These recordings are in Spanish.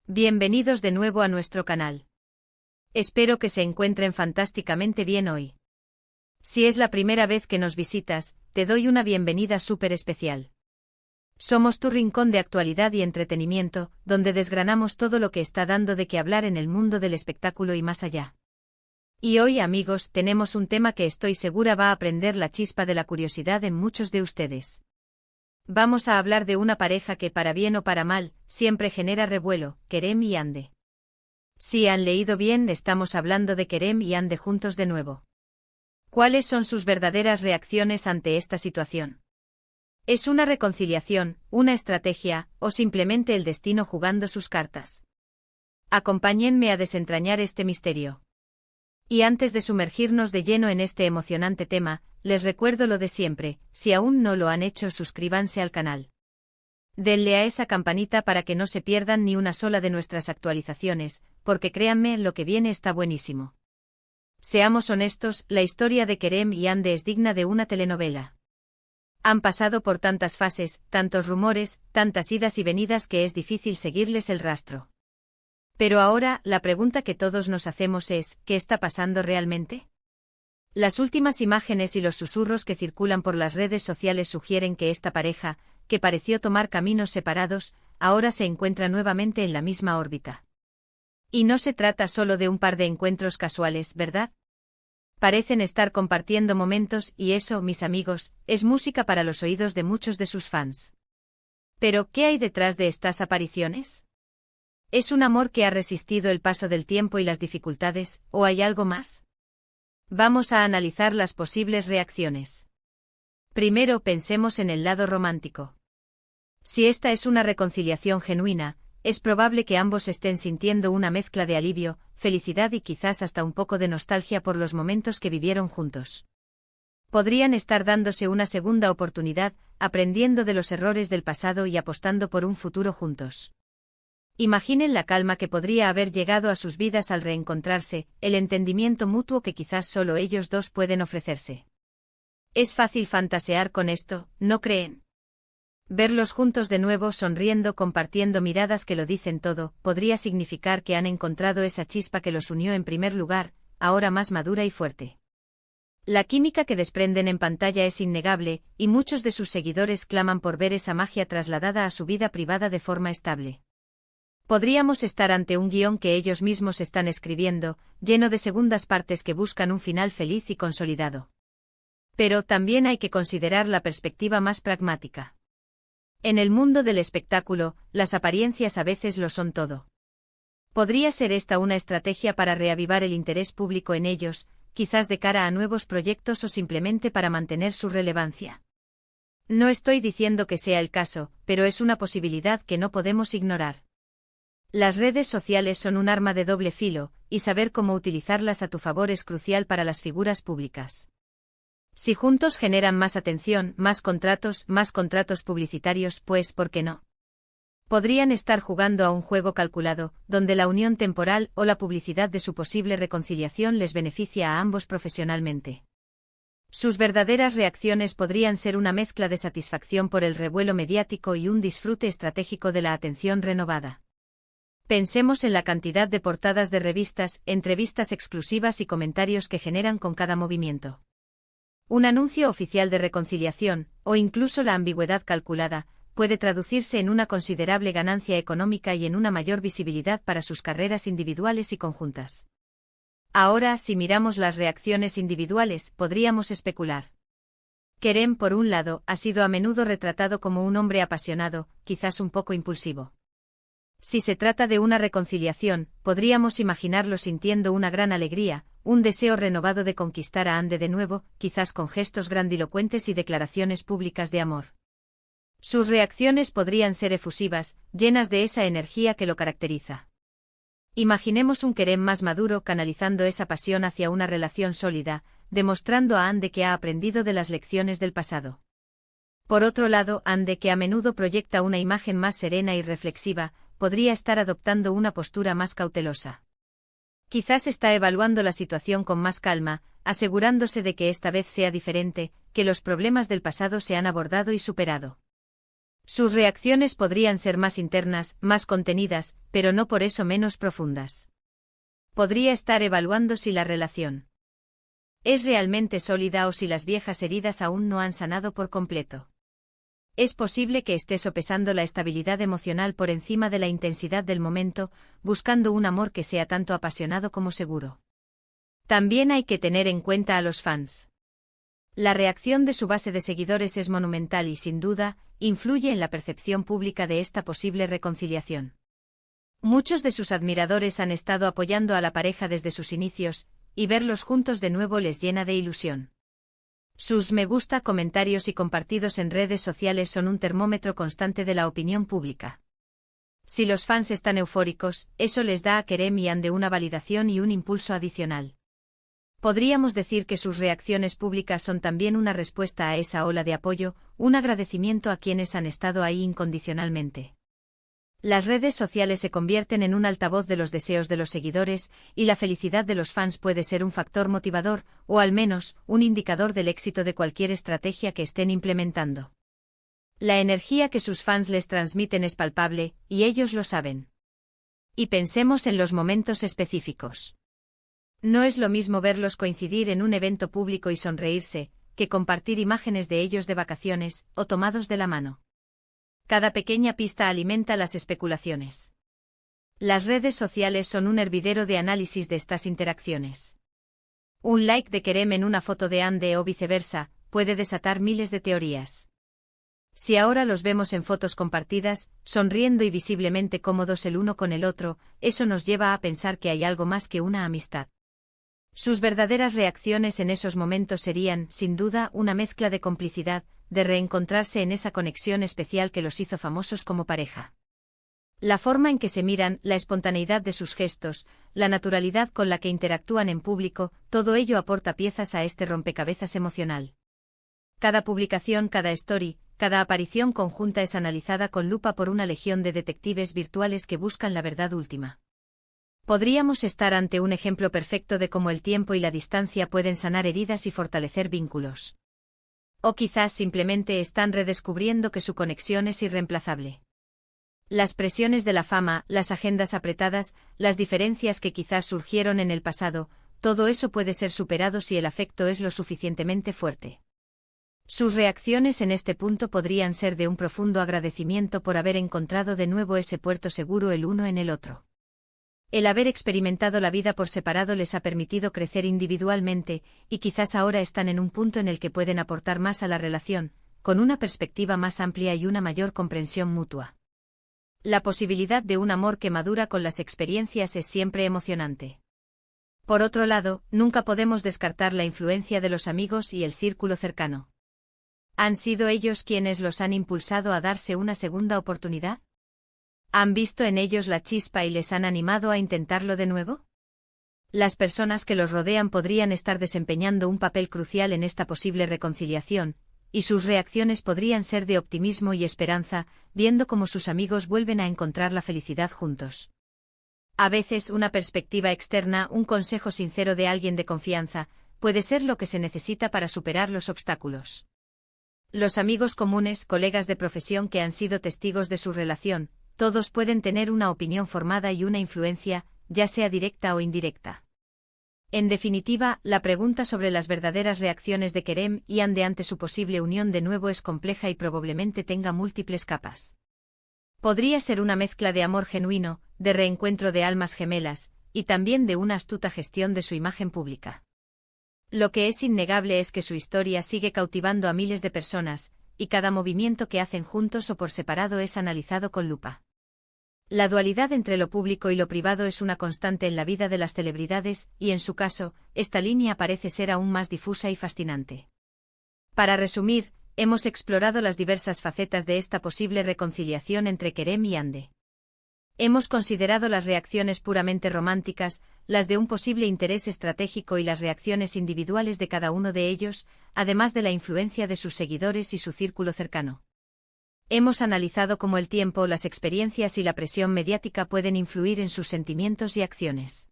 Bienvenidos de nuevo a nuestro canal. Espero que se encuentren fantásticamente bien hoy. Si es la primera vez que nos visitas, te doy una bienvenida súper especial. Somos tu rincón de actualidad y entretenimiento, donde desgranamos todo lo que está dando de qué hablar en el mundo del espectáculo y más allá. Y hoy, amigos, tenemos un tema que estoy segura va a prender la chispa de la curiosidad en muchos de ustedes. Vamos a hablar de una pareja que, para bien o para mal, siempre genera revuelo, Kerem y Hande. Si han leído bien, estamos hablando de Kerem y Hande juntos de nuevo. ¿Cuáles son sus verdaderas reacciones ante esta situación? ¿Es una reconciliación, una estrategia, o simplemente el destino jugando sus cartas? Acompáñenme a desentrañar este misterio. Y antes de sumergirnos de lleno en este emocionante tema, les recuerdo lo de siempre: si aún no lo han hecho, suscríbanse al canal. Denle a esa campanita para que no se pierdan ni una sola de nuestras actualizaciones, porque créanme, lo que viene está buenísimo. Seamos honestos, la historia de Kerem y Hande es digna de una telenovela. Han pasado por tantas fases, tantos rumores, tantas idas y venidas que es difícil seguirles el rastro. Pero ahora, la pregunta que todos nos hacemos es: ¿qué está pasando realmente? Las últimas imágenes y los susurros que circulan por las redes sociales sugieren que esta pareja, que pareció tomar caminos separados, ahora se encuentra nuevamente en la misma órbita. Y no se trata solo de un par de encuentros casuales, ¿verdad? Parecen estar compartiendo momentos y eso, mis amigos, es música para los oídos de muchos de sus fans. Pero, ¿qué hay detrás de estas apariciones? ¿Es un amor que ha resistido el paso del tiempo y las dificultades, o hay algo más? Vamos a analizar las posibles reacciones. Primero, pensemos en el lado romántico. Si esta es una reconciliación genuina, es probable que ambos estén sintiendo una mezcla de alivio, felicidad y quizás hasta un poco de nostalgia por los momentos que vivieron juntos. Podrían estar dándose una segunda oportunidad, aprendiendo de los errores del pasado y apostando por un futuro juntos. Imaginen la calma que podría haber llegado a sus vidas al reencontrarse, el entendimiento mutuo que quizás solo ellos dos pueden ofrecerse. Es fácil fantasear con esto, ¿no creen? Verlos juntos de nuevo, sonriendo, compartiendo miradas que lo dicen todo, podría significar que han encontrado esa chispa que los unió en primer lugar, ahora más madura y fuerte. La química que desprenden en pantalla es innegable, y muchos de sus seguidores claman por ver esa magia trasladada a su vida privada de forma estable. Podríamos estar ante un guión que ellos mismos están escribiendo, lleno de segundas partes que buscan un final feliz y consolidado. Pero también hay que considerar la perspectiva más pragmática. En el mundo del espectáculo, las apariencias a veces lo son todo. ¿Podría ser esta una estrategia para reavivar el interés público en ellos, quizás de cara a nuevos proyectos o simplemente para mantener su relevancia? No estoy diciendo que sea el caso, pero es una posibilidad que no podemos ignorar. Las redes sociales son un arma de doble filo, y saber cómo utilizarlas a tu favor es crucial para las figuras públicas. Si juntos generan más atención, más contratos publicitarios, pues ¿por qué no? Podrían estar jugando a un juego calculado, donde la unión temporal o la publicidad de su posible reconciliación les beneficia a ambos profesionalmente. Sus verdaderas reacciones podrían ser una mezcla de satisfacción por el revuelo mediático y un disfrute estratégico de la atención renovada. Pensemos en la cantidad de portadas de revistas, entrevistas exclusivas y comentarios que generan con cada movimiento. Un anuncio oficial de reconciliación, o incluso la ambigüedad calculada, puede traducirse en una considerable ganancia económica y en una mayor visibilidad para sus carreras individuales y conjuntas. Ahora, si miramos las reacciones individuales, podríamos especular. Kerem, por un lado, ha sido a menudo retratado como un hombre apasionado, quizás un poco impulsivo. Si se trata de una reconciliación, podríamos imaginarlo sintiendo una gran alegría, un deseo renovado de conquistar a Hande de nuevo, quizás con gestos grandilocuentes y declaraciones públicas de amor. Sus reacciones podrían ser efusivas, llenas de esa energía que lo caracteriza. Imaginemos un Kerem más maduro canalizando esa pasión hacia una relación sólida, demostrando a Hande que ha aprendido de las lecciones del pasado. Por otro lado, Hande, que a menudo proyecta una imagen más serena y reflexiva, podría estar adoptando una postura más cautelosa. Quizás está evaluando la situación con más calma, asegurándose de que esta vez sea diferente, que los problemas del pasado se han abordado y superado. Sus reacciones podrían ser más internas, más contenidas, pero no por eso menos profundas. Podría estar evaluando si la relación es realmente sólida o si las viejas heridas aún no han sanado por completo. Es posible que esté sopesando la estabilidad emocional por encima de la intensidad del momento, buscando un amor que sea tanto apasionado como seguro. También hay que tener en cuenta a los fans. La reacción de su base de seguidores es monumental y, sin duda, influye en la percepción pública de esta posible reconciliación. Muchos de sus admiradores han estado apoyando a la pareja desde sus inicios, y verlos juntos de nuevo les llena de ilusión. Sus me gusta, comentarios y compartidos en redes sociales son un termómetro constante de la opinión pública. Si los fans están eufóricos, eso les da a Kerem y Ande una validación y un impulso adicional. Podríamos decir que sus reacciones públicas son también una respuesta a esa ola de apoyo, un agradecimiento a quienes han estado ahí incondicionalmente. Las redes sociales se convierten en un altavoz de los deseos de los seguidores, y la felicidad de los fans puede ser un factor motivador, o al menos, un indicador del éxito de cualquier estrategia que estén implementando. La energía que sus fans les transmiten es palpable, y ellos lo saben. Y pensemos en los momentos específicos. No es lo mismo verlos coincidir en un evento público y sonreírse, que compartir imágenes de ellos de vacaciones, o tomados de la mano. Cada pequeña pista alimenta las especulaciones. Las redes sociales son un hervidero de análisis de estas interacciones. Un like de Kerem en una foto de Ande o viceversa, puede desatar miles de teorías. Si ahora los vemos en fotos compartidas, sonriendo y visiblemente cómodos el uno con el otro, eso nos lleva a pensar que hay algo más que una amistad. Sus verdaderas reacciones en esos momentos serían, sin duda, una mezcla de complicidad, de reencontrarse en esa conexión especial que los hizo famosos como pareja. La forma en que se miran, la espontaneidad de sus gestos, la naturalidad con la que interactúan en público, todo ello aporta piezas a este rompecabezas emocional. Cada publicación, cada story, cada aparición conjunta es analizada con lupa por una legión de detectives virtuales que buscan la verdad última. Podríamos estar ante un ejemplo perfecto de cómo el tiempo y la distancia pueden sanar heridas y fortalecer vínculos. O quizás simplemente están redescubriendo que su conexión es irreemplazable. Las presiones de la fama, las agendas apretadas, las diferencias que quizás surgieron en el pasado, todo eso puede ser superado si el afecto es lo suficientemente fuerte. Sus reacciones en este punto podrían ser de un profundo agradecimiento por haber encontrado de nuevo ese puerto seguro el uno en el otro. El haber experimentado la vida por separado les ha permitido crecer individualmente, y quizás ahora están en un punto en el que pueden aportar más a la relación, con una perspectiva más amplia y una mayor comprensión mutua. La posibilidad de un amor que madura con las experiencias es siempre emocionante. Por otro lado, nunca podemos descartar la influencia de los amigos y el círculo cercano. ¿Han sido ellos quienes los han impulsado a darse una segunda oportunidad? ¿Han visto en ellos la chispa y les han animado a intentarlo de nuevo? Las personas que los rodean podrían estar desempeñando un papel crucial en esta posible reconciliación, y sus reacciones podrían ser de optimismo y esperanza, viendo cómo sus amigos vuelven a encontrar la felicidad juntos. A veces una perspectiva externa, un consejo sincero de alguien de confianza, puede ser lo que se necesita para superar los obstáculos. Los amigos comunes, colegas de profesión que han sido testigos de su relación, todos pueden tener una opinión formada y una influencia, ya sea directa o indirecta. En definitiva, la pregunta sobre las verdaderas reacciones de Kerem y Ande ante su posible unión de nuevo es compleja y probablemente tenga múltiples capas. Podría ser una mezcla de amor genuino, de reencuentro de almas gemelas, y también de una astuta gestión de su imagen pública. Lo que es innegable es que su historia sigue cautivando a miles de personas, y cada movimiento que hacen juntos o por separado es analizado con lupa. La dualidad entre lo público y lo privado es una constante en la vida de las celebridades, y en su caso, esta línea parece ser aún más difusa y fascinante. Para resumir, hemos explorado las diversas facetas de esta posible reconciliación entre Kerem y Ande. Hemos considerado las reacciones puramente románticas, las de un posible interés estratégico y las reacciones individuales de cada uno de ellos, además de la influencia de sus seguidores y su círculo cercano. Hemos analizado cómo el tiempo, las experiencias y la presión mediática pueden influir en sus sentimientos y acciones.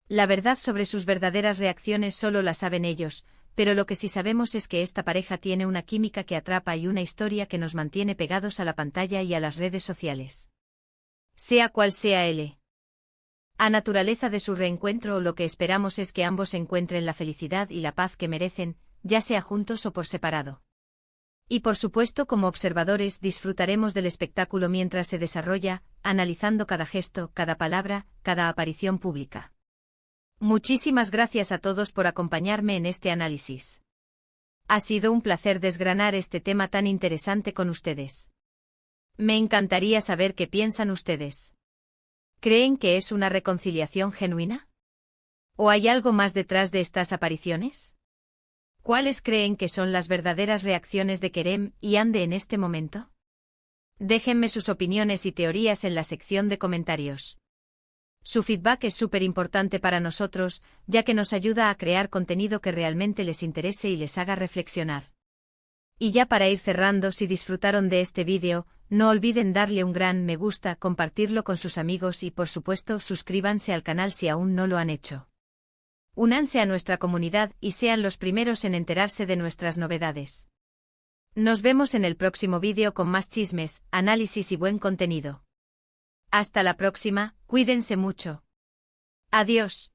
La verdad sobre sus verdaderas reacciones solo la saben ellos, pero lo que sí sabemos es que esta pareja tiene una química que atrapa y una historia que nos mantiene pegados a la pantalla y a las redes sociales. Sea cual sea la naturaleza de su reencuentro, lo que esperamos es que ambos encuentren la felicidad y la paz que merecen, ya sea juntos o por separado. Y por supuesto, como observadores, disfrutaremos del espectáculo mientras se desarrolla, analizando cada gesto, cada palabra, cada aparición pública. Muchísimas gracias a todos por acompañarme en este análisis. Ha sido un placer desgranar este tema tan interesante con ustedes. Me encantaría saber qué piensan ustedes. ¿Creen que es una reconciliación genuina? ¿O hay algo más detrás de estas apariciones? ¿Cuáles creen que son las verdaderas reacciones de Kerem y Hande en este momento? Déjenme sus opiniones y teorías en la sección de comentarios. Su feedback es súper importante para nosotros, ya que nos ayuda a crear contenido que realmente les interese y les haga reflexionar. Y ya para ir cerrando, si disfrutaron de este vídeo, no olviden darle un gran me gusta, compartirlo con sus amigos y por supuesto suscríbanse al canal si aún no lo han hecho. Únanse a nuestra comunidad y sean los primeros en enterarse de nuestras novedades. Nos vemos en el próximo vídeo con más chismes, análisis y buen contenido. Hasta la próxima, cuídense mucho. Adiós.